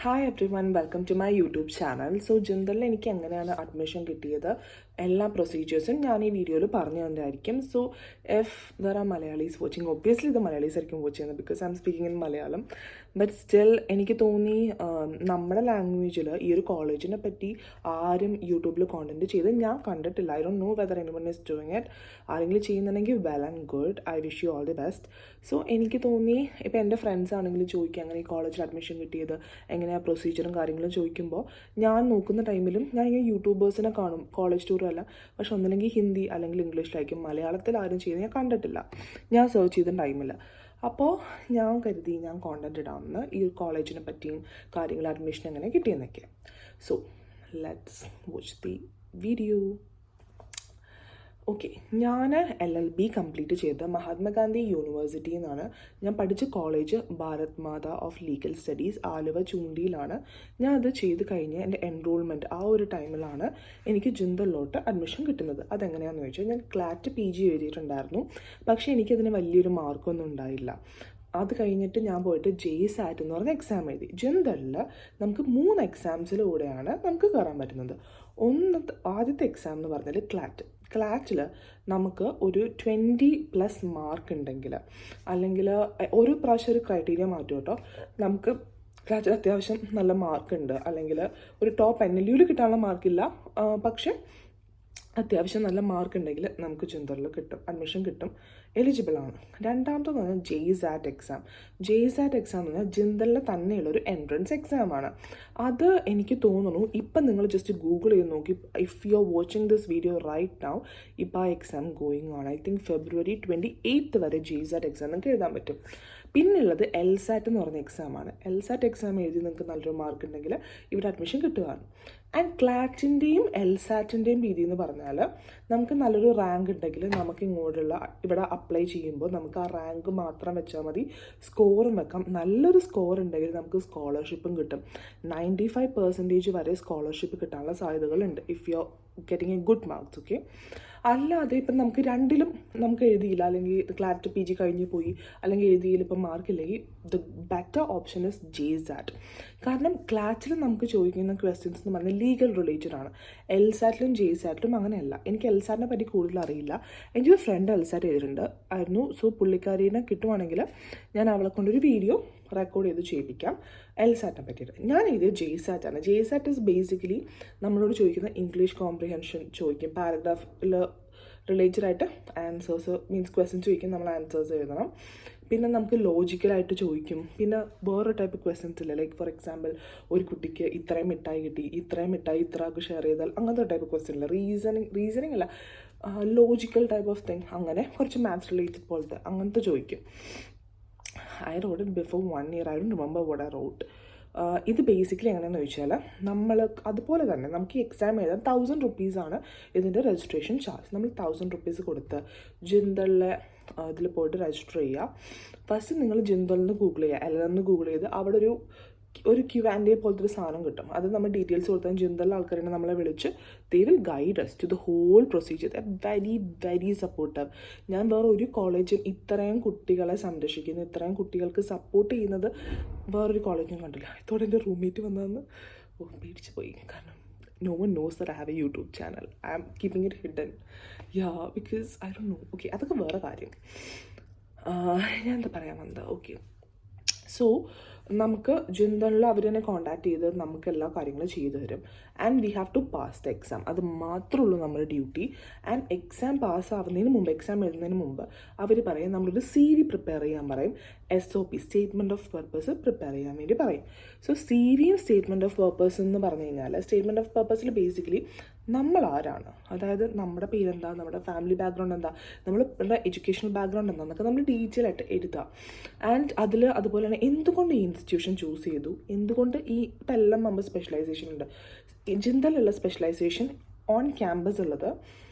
Hi everyone, welcome to my YouTube channel. So ജിന്തലിൽ എനിക്ക് എങ്ങനെയാണ് അഡ്മിഷൻ കിട്ടിയത്, എല്ലാ പ്രൊസീജിയേഴ്സും ഞാൻ ഈ വീഡിയോയിൽ പറഞ്ഞു തന്നതായിരിക്കും. So if there are Malayalis watching, obviously ഇത് മലയാളീസ് ആയിരിക്കും വാച്ച് ചെയ്യുന്നത് because I'm speaking in Malayalam. But still എനിക്ക് തോന്നി നമ്മുടെ ലാംഗ്വേജിൽ ഈ ഒരു കോളേജിനെ പറ്റി ആരും യൂട്യൂബിൽ കോണ്ടന്റ് ചെയ്ത് ഞാൻ കണ്ടിട്ടില്ല. I don't no whether anyone is doing it. ആരെങ്കിലും ചെയ്യുന്നുണ്ടെങ്കിൽ well and good, I wish you all the best. So എനിക്ക് തോന്നി, ഇപ്പോൾ എൻ്റെ ഫ്രണ്ട്സ് ആണെങ്കിലും ചോദിക്കുക അങ്ങനെ ഈ കോളേജിൽ അഡ്മിഷൻ കിട്ടിയത് എങ്ങനെയാണ് പ്രൊസീജിയറും കാര്യങ്ങളും ചോദിക്കുമ്പോൾ ഞാൻ നോക്കുന്ന ടൈമിലും ഞാൻ ഇങ്ങനെ യൂട്യൂബേഴ്സിനെ കാണും, കോളേജ് ടൂറും അല്ല, പക്ഷെ ഒന്നില്ലെങ്കിൽ ഹിന്ദി അല്ലെങ്കിൽ ഇംഗ്ലീഷിലായിരിക്കും. മലയാളത്തിൽ ആരും ചെയ്യുന്നത് ഞാൻ കണ്ടിട്ടില്ല, ഞാൻ സെർച്ച് ചെയ്ത ടൈമിൽ. അപ്പോൾ ഞാൻ കരുതി ഞാൻ കോണ്ടന്റ് ഇടാമെന്ന്, ഈ കോളേജിനെ പറ്റിയും കാര്യങ്ങൾ, അഡ്മിഷൻ എങ്ങനെ കിട്ടിയെന്നൊക്കെ. So let's watch the video. Okay, ഞാൻ LLB കംപ്ലീറ്റ് ചെയ്ത മഹാത്മാഗാന്ധി യൂണിവേഴ്സിറ്റിയിൽ നിന്നാണ്. ഞാൻ പഠിച്ച college Bharat Mata of legal studies, Aluva ചൂണ്ടിയിലാണ്. ഞാൻ അത് ചെയ്ത് കഴിഞ്ഞ് എൻ്റെ എൻറോൾമെൻറ്റ് ആ ഒരു ടൈമിലാണ് എനിക്ക് ജിന്തലിലോട്ട് അഡ്മിഷൻ കിട്ടുന്നത്. അതെങ്ങനെയാണെന്ന് ചോദിച്ചാൽ, ഞാൻ ക്ലാറ്റ് PG എഴുതിയിട്ടുണ്ടായിരുന്നു, പക്ഷേ എനിക്കതിന് വലിയൊരു മാർക്കൊന്നും ഉണ്ടായില്ല. അത് കഴിഞ്ഞിട്ട് ഞാൻ പോയിട്ട് JSAT എന്ന് പറഞ്ഞ എക്സാം എഴുതി. ജിന്തലിൽ നമുക്ക് 3 എക്സാംസിലൂടെയാണ് നമുക്ക് കയറാൻ പറ്റുന്നത്. ആദ്യത്തെ എക്സാം എന്ന് പറഞ്ഞാൽ ക്ലാറ്റിൽ നമുക്ക് ഒരു 20+ മാർക്ക് ഉണ്ടെങ്കിൽ, അല്ലെങ്കിൽ ഒരു പ്രാവശ്യം ഒരു ക്രൈറ്റീരിയ മാറ്റും കേട്ടോ, നമുക്ക് ക്ലാറ്റിൽ അത്യാവശ്യം നല്ല മാർക്കുണ്ട്, അല്ലെങ്കിൽ ഒരു ടോപ്പ് NLU കിട്ടാനുള്ള മാർക്കില്ല, പക്ഷേ അത്യാവശ്യം നല്ല മാർക്ക് ഉണ്ടെങ്കിൽ നമുക്ക് ജിന്തലിൽ കിട്ടും, അഡ്മിഷൻ കിട്ടും, എലിജിബിളാണ്. രണ്ടാമതെന്ന് പറഞ്ഞാൽ JSAT എക്സാം. JSAT എക്സാം എന്ന് പറഞ്ഞാൽ ജിന്തലിൽ തന്നെയുള്ളൊരു എൻട്രൻസ് എക്സാമാണ്. അത് എനിക്ക് തോന്നുന്നു ഇപ്പം നിങ്ങൾ ജസ്റ്റ് ഗൂഗിൾ ചെയ്ത് നോക്കി, if you are watching this video right now, ഇപ്പോൾ ആ എക്സാം ഗോയിങ് ആണ്. ഐ തിങ്ക് February 28th വരെ JSAT എക്സാം നിങ്ങൾക്ക് എഴുതാൻ പറ്റും. പിന്നുള്ളത് LSAT എന്ന് പറഞ്ഞ എക്സാമാണ്. LSAT എക്സാം എഴുതി നിങ്ങൾക്ക് നല്ലൊരു മാർക്ക് ഉണ്ടെങ്കിൽ ഇവിടെ അഡ്മിഷൻ കിട്ടുകയാണ്. ആൻഡ് ക്ലാറ്റിൻ്റെയും LSATൻ്റെയും രീതി എന്ന് പറഞ്ഞാൽ, നമുക്ക് നല്ലൊരു റാങ്ക് ഉണ്ടെങ്കിൽ നമുക്ക് ഇവിടെ അപ്ലൈ ചെയ്യുമ്പോൾ നമുക്ക് ആ റാങ്ക് മാത്രം വെച്ചാൽ മതി, സ്കോറും വെക്കാം. നല്ലൊരു സ്കോർ ഉണ്ടെങ്കിൽ നമുക്ക് സ്കോളർഷിപ്പും കിട്ടും. 95% വരെ സ്കോളർഷിപ്പ് കിട്ടാനുള്ള സാധ്യതകളുണ്ട് if you are getting A good marks. Okay, അല്ലാതെ ഇപ്പം നമുക്ക് രണ്ടിലും നമുക്ക് എഴുതിയില്ല, അല്ലെങ്കിൽ ക്ലാറ്റ് PG കഴിഞ്ഞ് പോയി, അല്ലെങ്കിൽ എഴുതിയിൽ ഇപ്പം മാർക്കില്ലെങ്കിൽ, the better option is JSAT. കാരണം ക്ലാറ്റിൽ നമുക്ക് ചോദിക്കുന്ന ക്വസ്റ്റ്യൻസ് എന്ന് പറഞ്ഞാൽ ലീഗൽ റിലേറ്റഡ് ആണ്. LSATലും JSATലും അങ്ങനെയല്ല. എനിക്ക് LSATനെ പറ്റി കൂടുതൽ അറിയില്ല. എൻ്റെ ഒരു ഫ്രണ്ട് LSAT എഴുതിയിട്ടുണ്ട് ആയിരുന്നു. സോ പുള്ളിക്കാരീനെ കിട്ടുവാണെങ്കിൽ ഞാൻ അവളെ കൊണ്ടൊരു വീഡിയോ റെക്കോർഡ് ചെയ്ത് ചെയ്യിപ്പിക്കാം LSATനെ പറ്റിയിട്ട്. ഞാൻ എഴുതിയത് JSAT ആണ്. JSAT ഇസ് ബേസിക്കലി നമ്മളോട് ചോദിക്കുന്ന ഇംഗ്ലീഷ് കോംപ്രിഹെൻഷൻ ചോദിക്കും, പാരഗ്രാഫിൽ റിലേറ്റഡ് ആയിട്ട് ആൻസേഴ്സ്, മീൻസ് ക്വസ്റ്റ്യൻസ് ചോദിക്കും, നമ്മൾ ആൻസേഴ്സ് എഴുതണം. പിന്നെ നമുക്ക് ലോജിക്കലായിട്ട് ചോദിക്കും. പിന്നെ വേറെ ടൈപ്പ് ക്വസ്റ്റ്യൻസ് ഇല്ല, ലൈക്ക് ഫോർ എക്സാമ്പിൾ ഒരു കുട്ടിക്ക് ഇത്രയും മിഠായി കിട്ടി, ഇത്രയും മിഠായി ഇത്ര ആൾക്ക് ഷെയർ ചെയ്താൽ, അങ്ങനത്തെ ടൈപ്പ് ക്വസ്റ്റ്യൻ ഇല്ല. റീസണിങ് അല്ല, ലോജിക്കൽ ടൈപ്പ് ഓഫ് തിങ്, അങ്ങനെ കുറച്ച് മാത്സ് റിലേറ്റഡ് പോലത്തെ അങ്ങനത്തെ ചോദിക്കും. I wrote it before 1 year. I don't remember what I wrote. ഇത് ബേസിക്കലി എങ്ങനെയാണെന്ന് ചോദിച്ചാൽ, നമ്മൾ അതുപോലെ തന്നെ നമുക്ക് ഈ എക്സാം എഴുതാൻ 1000 rupees ഇതിൻ്റെ രജിസ്ട്രേഷൻ ചാർജ്. നമ്മൾ 1000 rupees കൊടുത്ത് ജിന്തലിലെ ഇതിൽ പോയിട്ട് രജിസ്റ്റർ ചെയ്യുക. ഫസ്റ്റ് നിങ്ങൾ ജിന്തലിന് ഗൂഗിൾ ചെയ്യുക, LLM ഗൂഗിൾ ചെയ്ത് അവിടെ ഒരു Q&A പോലത്തെ ഒരു സാധനം കിട്ടും. അത് നമ്മൾ ഡീറ്റെയിൽസ് കൊടുത്താൽ ജിന്തലിലെ ആൾക്കാരെ നമ്മളെ വിളിച്ച് they will guide us to the whole procedure. Very very supportive. ഞാൻ വേറെ ഒരു കോളേജും ഇത്രയും കുട്ടികളെ സംരക്ഷിക്കുന്നു, ഇത്രയും കുട്ടികൾക്ക് സപ്പോർട്ട് ചെയ്യുന്നത് വേറൊരു കോളേജും കണ്ടില്ല. ഇതോടെ എൻ്റെ റൂംമേറ്റ് വന്നതെന്ന് പേടിച്ച് പോയി. കാരണം no one knows that I have a YouTube channel. I am keeping it hidden. Yeah, because I don't know. Okay, അതൊക്കെ വേറെ കാര്യം. ഞാൻ എന്താ പറയാൻ വന്നത്? ഓക്കെ, സോ നമുക്ക് ജിന്തലിൽ അവർ തന്നെ കോൺടാക്ട് ചെയ്ത് നമുക്ക് എല്ലാ കാര്യങ്ങളും ചെയ്തു തരും. And we have to pass the exam. അത് മാത്രമേ ഉള്ളൂ നമ്മുടെ ഡ്യൂട്ടി. ആൻഡ് എക്സാം പാസ്സാവുന്നതിന് മുമ്പ്, എക്സാം എഴുതുന്നതിന് മുമ്പ് അവർ പറയും നമ്മളൊരു CV പ്രിപ്പയർ ചെയ്യാൻ പറയും. SOP, statement of purpose prepare ചെയ്യാൻ വേണ്ടി പറയും. സോ CVയും സ്റ്റേറ്റ്മെൻറ്റ് ഓഫ് പർപ്പസ് എന്ന് പറഞ്ഞു കഴിഞ്ഞാൽ, സ്റ്റേറ്റ്മെൻറ്റ് ഓഫ് പർപ്പസിൽ ബേസിക്കലി നമ്മൾ ആരാണ്, അതായത് നമ്മുടെ പേരെന്താ, നമ്മുടെ ഫാമിലി ബാക്ക്ഗ്രൗണ്ട് എന്താ, നമ്മുടെ എഡ്യൂക്കേഷണൽ ബാക്ക്ഗ്രൗണ്ട് എന്താണെന്നൊക്കെ നമ്മൾ ഡീറ്റെയിൽ ആയിട്ട് എഴുതുക. ആൻഡ് അതിൽ അതുപോലെ തന്നെ എന്തുകൊണ്ട് ഈ ഇൻസ്റ്റിറ്റ്യൂഷൻ ചൂസ് ചെയ്തു, എന്തുകൊണ്ട് ഇപ്പം എല്ലാം നമ്മൾ സ്പെഷ്യലൈസേഷൻ ഉണ്ട്. ജിന്തലുള്ള സ്പെഷ്യലൈസേഷൻ ഓൺ ക്യാമ്പസ് ഉള്ളത്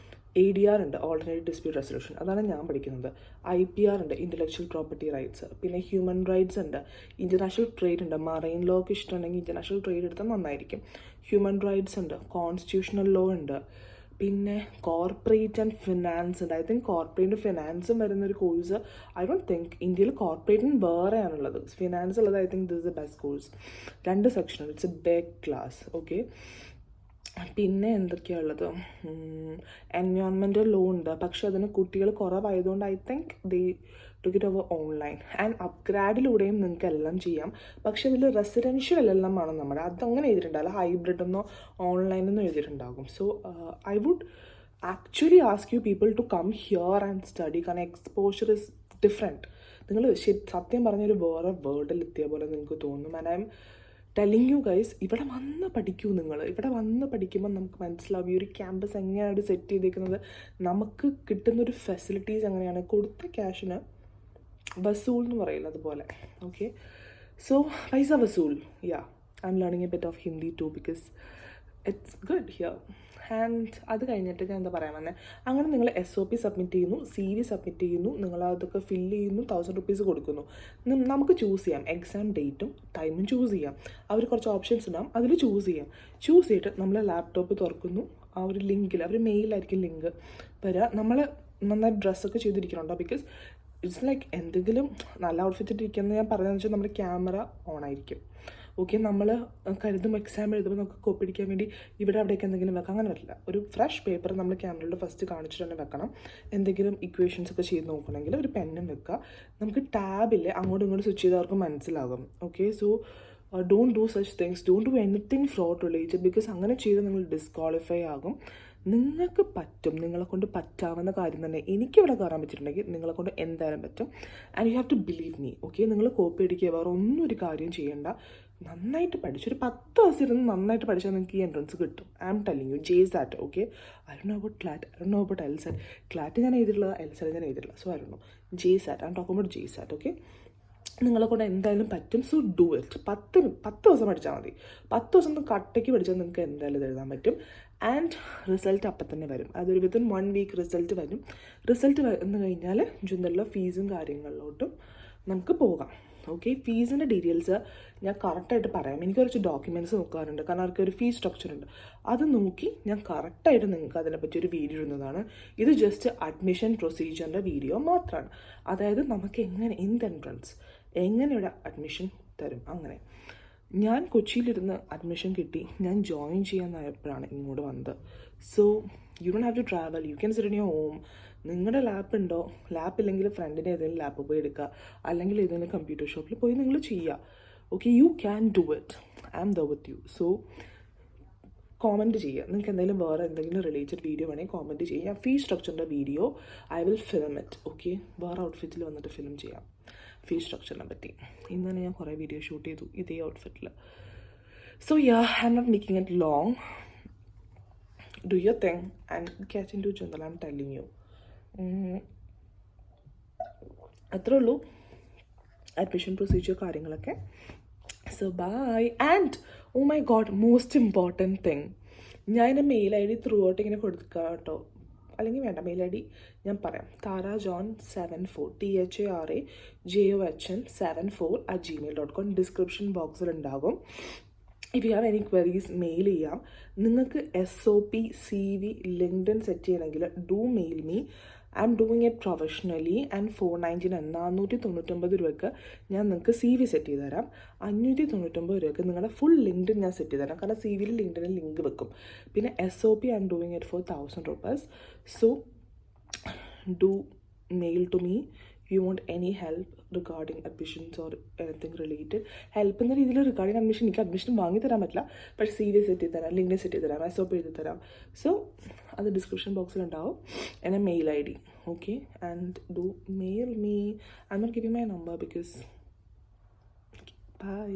ADR ഉണ്ട്, ഓൾട്ടർനേറ്റീവ് ഡിസ്പ്യൂട്ട് റെസൊല്യൂഷൻ, അതാണ് ഞാൻ പഠിക്കുന്നത്. IPR ഉണ്ട്, ഇൻ്റലക്ച്വൽ പ്രോപ്പർട്ടി റൈറ്റ്സ്. പിന്നെ ഹ്യൂമൻ റൈറ്റ്സ് ഉണ്ട്, ഇൻ്റർനാഷണൽ ട്രേഡ് ഉണ്ട്. മറൈൻ ലോ ഒക്കെ ഇഷ്ടമുണ്ടെങ്കിൽ ഇൻ്റർനാഷണൽ ട്രേഡ് എടുത്താൽ നന്നായിരിക്കും. ഹ്യൂമൻ റൈറ്റ്സ് ഉണ്ട്, കോൺസ്റ്റിറ്റ്യൂഷണൽ ലോ ഉണ്ട്. പിന്നെ കോർപ്പറേറ്റ് ആൻഡ് ഫിനാൻസ് ഉണ്ട്. ഐ തിങ്ക് കോർപ്പറേറ്റ് ഫിനാൻസും വരുന്നൊരു കോഴ്സ്. ഐ ഡോണ്ട് തിങ്ക് ഇന്ത്യയിൽ കോർപ്പറേറ്റിന് വേറെയാണുള്ളത്. ഫിനാൻസ് ഉള്ളത് I think this is A best course. 2 സെക്ഷനുണ്ട്. It's a big class. Okay, പിന്നെ എന്തൊക്കെയാണ് ഉള്ളത്? എൻവയോൺമെൻറ്റൽ ലോ ഉണ്ട്, പക്ഷെ അതിന് കുട്ടികൾ കുറവായതുകൊണ്ട് I think they took it over online. And അപ്ഗ്രാഡിലൂടെയും നിങ്ങൾക്ക് എല്ലാം ചെയ്യാം. പക്ഷെ ഇതിൽ റെസിഡൻഷ്യൽ എല്ലാം ആണ് നമ്മുടെ, അതങ്ങനെ എഴുതിയിട്ടുണ്ടാവില്ല. ഹൈബ്രിഡ് എന്നോ ഓൺലൈനെന്നോ എഴുതിയിട്ടുണ്ടാകും. So I would actually ask you people to come here and study. കാരണം എക്സ്പോഷർ ഇസ് ഡിഫറെൻറ്റ്. നിങ്ങൾ സത്യം പറഞ്ഞൊരു വേറെ വേർഡിൽ എത്തിയ പോലെ നിങ്ങൾക്ക് തോന്നും. And I'm telling you guys, ഇവിടെ വന്ന് പഠിക്കൂ. നിങ്ങൾ ഇവിടെ വന്ന് പഠിക്കുമ്പോൾ നമുക്ക് മനസ്സിലാവും ഈ ഒരു ക്യാമ്പസ് എങ്ങനെയാണ് സെറ്റ് ചെയ്തേക്കുന്നത്, നമുക്ക് കിട്ടുന്നൊരു ഫെസിലിറ്റീസ് എങ്ങനെയാണ്, കൊടുത്ത ക്യാഷിന് വസൂൽ എന്ന് പറയില്ല അതുപോലെ. ഓക്കെ, സോ പൈസ വസൂൽ. Yeah, I'm learning a bit of Hindi too because it's good here. And അത് കഴിഞ്ഞിട്ട് ഞാൻ എന്താ പറയാൻ വന്നത്, അങ്ങനെ നിങ്ങൾ SOP സബ്മിറ്റ് ചെയ്യുന്നു, CV സബ്മിറ്റ് ചെയ്യുന്നു, നിങ്ങൾ അതൊക്കെ ഫില്ല് ചെയ്യുന്നു, 1000 rupees കൊടുക്കുന്നു. നമുക്ക് ചൂസ് ചെയ്യാം എക്സാം ഡേറ്റും ടൈമും ചൂസ് ചെയ്യാം. അവർ കുറച്ച് ഓപ്ഷൻസ് ഉണ്ടാകും, അതിൽ ചൂസ് ചെയ്യാം. ചൂസ് ചെയ്തിട്ട് നമ്മൾ ലാപ്ടോപ്പ് തുറക്കുന്നു. ആ ഒരു ലിങ്കിൽ, അവർ മെയിലായിരിക്കും ലിങ്ക് വരിക. നമ്മൾ നന്നായി ഡ്രസ്സൊക്കെ ചെയ്തിരിക്കണുണ്ടോ, ബിക്കോസ് ഇറ്റ്സ് ലൈക്ക് എന്തെങ്കിലും നല്ല ഔട്ട്ഫിറ്റ് ഇട്ടിരിക്കുന്നത് ഞാൻ പറഞ്ഞതെന്ന് വെച്ചാൽ നമ്മുടെ ക്യാമറ ഓൺ ആയിരിക്കും. ഓക്കെ, നമ്മൾ കരുതും എക്സാം എഴുതുമ്പോൾ നമുക്ക് കോപ്പി അടിക്കാൻ വേണ്ടി ഇവിടെ അവിടേക്ക് എന്തെങ്കിലും വെക്കാം, അങ്ങനെ പറ്റില്ല. ഒരു ഫ്രഷ് പേപ്പർ നമ്മൾ ക്യാമറയിൽ ഫസ്റ്റ് കാണിച്ചിട്ട് തന്നെ വെക്കണം. എന്തെങ്കിലും ഇക്വേഷൻസ് ഒക്കെ ചെയ്ത് നോക്കണമെങ്കിൽ ഒരു പെന്നും വെക്കുക. നമുക്ക് ടാബില്ലേ അങ്ങോട്ടും ഇങ്ങോട്ടും സ്വിച്ച് ചെയ്തവർക്ക് മനസ്സിലാകും. Okay, so don't do such things, don't do anything fraud related, because അങ്ങനെ ചെയ്ത് നിങ്ങൾ ഡിസ്ക്വാളിഫൈ ആകും. നിങ്ങൾക്ക് പറ്റും, നിങ്ങളെ കൊണ്ട് പറ്റാവുന്ന കാര്യം തന്നെ. എനിക്കിവിടെ കയറാൻ പറ്റിയിട്ടുണ്ടെങ്കിൽ നിങ്ങളെ കൊണ്ട് എന്തായാലും പറ്റും. And you have to believe me. Okay, നിങ്ങൾ കോപ്പി അടിക്കുക, വേറെ ഒന്നും ഒരു കാര്യം ചെയ്യേണ്ട. നന്നായിട്ട് പഠിച്ചു, ഒരു 10 ദിവസം ഇരുന്ന് നന്നായിട്ട് പഠിച്ചാൽ നിങ്ങൾക്ക് ഈ എൻട്രൻസ് കിട്ടും. I am telling you. JSAT. Okay, I don't know about CLAT, I don't know about LSAT. CLAT ഞാൻ എഴുതിയിട്ടുള്ളത്, LSAT ഞാൻ എഴുതിയിട്ടില്ല. So I don't know. JSAT, I am talking about JSAT. Okay, നിങ്ങളെ കൊണ്ട് എന്തായാലും പറ്റും. So do it. 10 ദിവസം പഠിച്ചാൽ മതി. 10 ദിവസം ഒന്ന് കട്ടയ്ക്ക് പഠിച്ചാൽ നിങ്ങൾക്ക് എന്തായാലും ഇത് എഴുതാൻ പറ്റും. ആൻഡ് റിസൾട്ട് അപ്പം തന്നെ വരും. അതൊരു വിത്തിൻ 1 week റിസൾട്ട് വരും. റിസൾട്ട് വന്നു കഴിഞ്ഞാൽ ജുന്നറിലെ ഫീസും കാര്യങ്ങളിലോട്ടും നമുക്ക് പോകാം. ഓക്കെ, ഫീസിൻ്റെ ഡീറ്റെയിൽസ് ഞാൻ കറക്റ്റായിട്ട് പറയാം. എനിക്ക് കുറച്ച് ഡോക്യുമെൻറ്റ്സ് നോക്കാറുണ്ട്, കാരണം അവർക്ക് ഒരു ഫീസ് സ്ട്രക്ചർ ഉണ്ട്. അത് നോക്കി ഞാൻ കറക്റ്റായിട്ട് നിങ്ങൾക്ക് അതിനെപ്പറ്റി ഒരു വീഡിയോ ഇടുന്നതാണ്. ഇത് ജസ്റ്റ് അഡ്മിഷൻ പ്രൊസീജിയറിൻ്റെ വീഡിയോ മാത്രമാണ്. അതായത് നമുക്ക് എന്ത് എൻട്രൻസ്, എങ്ങനെ ഇവിടെ അഡ്മിഷൻ തരും, അങ്ങനെ. ഞാൻ കൊച്ചിയിലിരുന്ന് അഡ്മിഷൻ കിട്ടി, ഞാൻ ജോയിൻ ചെയ്യാനായപ്പോഴാണ് ഇങ്ങോട്ട് വന്നത്. So you don't have to travel, you can sit in your home. നിങ്ങളുടെ ലാപ്പ് ഉണ്ടോ, ലാപ്പ് ഇല്ലെങ്കിൽ ഫ്രണ്ടിൻ്റെ ഏതെങ്കിലും ലാപ്പ് പോയി എടുക്കുക, അല്ലെങ്കിൽ ഏതെങ്കിലും കമ്പ്യൂട്ടർ ഷോപ്പിൽ പോയി നിങ്ങൾ ചെയ്യുക. Okay, you can do it. I am there with you. So comment ചെയ്യുക. നിങ്ങൾക്ക് എന്തെങ്കിലും വേറെ എന്തെങ്കിലും റിലേറ്റഡ് വീഡിയോ വേണമെങ്കിൽ കോമൻറ്റ് ചെയ്യുക. ഫീസ് സ്ട്രക്ചറിൻ്റെ video I will film it. Okay, വേറെ ഔട്ട്ഫിറ്റിൽ വന്നിട്ട് ഫിലിം ചെയ്യാം ഫീസ് സ്ട്രക്ചറിനെ പറ്റി. ഇന്ന് തന്നെ ഞാൻ കുറേ വീഡിയോ ഷൂട്ട് ചെയ്തു ഇതേ ഔട്ട്ഫിറ്റിൽ. So yeah, I M not making it long. Do your thing and get into general. I'm telling you. അത്രേ ഉള്ളൂ അഡ്മിഷൻ പ്രൊസീജിയർ കാര്യങ്ങളൊക്കെ. So bye. And oh my god, most important thing, ഞാൻ എൻ്റെ mail ID through out ഇങ്ങനെ കൊടുക്കുക കേട്ടോ. അല്ലെങ്കിൽ വേണ്ട, മെയിൽ ID ഞാൻ പറയാം. tarajohn74 THARAJOHN74@gmail.com. ഡിസ്ക്രിപ്ഷൻ ബോക്സിൽ ഉണ്ടാകും. If you have any queries mail ചെയ്യാം. നിങ്ങൾക്ക് SOP CV LinkedIn സെറ്റ് ചെയ്യണമെങ്കിൽ do mail me. I am doing it professionally. And 499 499 രൂപയ്ക്ക് ഞാൻ നിങ്ങൾക്ക് CV സെറ്റ് ചെയ്ത് തരാം. 599 രൂപയ്ക്ക് നിങ്ങളുടെ ഫുൾ ലിങ്ക്ഡിൻ ഞാൻ സെറ്റ് ചെയ്ത് തരാം. കാരണം CVയിൽ ലിങ്ക്ഡിനിൽ ലിങ്ക് വെക്കും. പിന്നെ SOP I am doing it for 1000 rupees. So do mail to me you want any help regarding admissions or anything related. Help എന്ന രീതിയിൽ റിഗാർഡിങ് അഡ്മിഷൻ എനിക്ക് അഡ്മിഷൻ വാങ്ങി തരാൻ പറ്റില്ല, പക്ഷേ CV സെറ്റ് ചെയ്ത് തരാം, ലിങ്ക് സെറ്റ് ചെയ്ത് തരാം, SOP എഴുതി തരാം. സോ അത് ഡിസ്ക്രിപ്ഷൻ ബോക്സിലുണ്ടാവും, എൻ്റെ mail ID. Okay, and do mail me. I M not giving my number because by.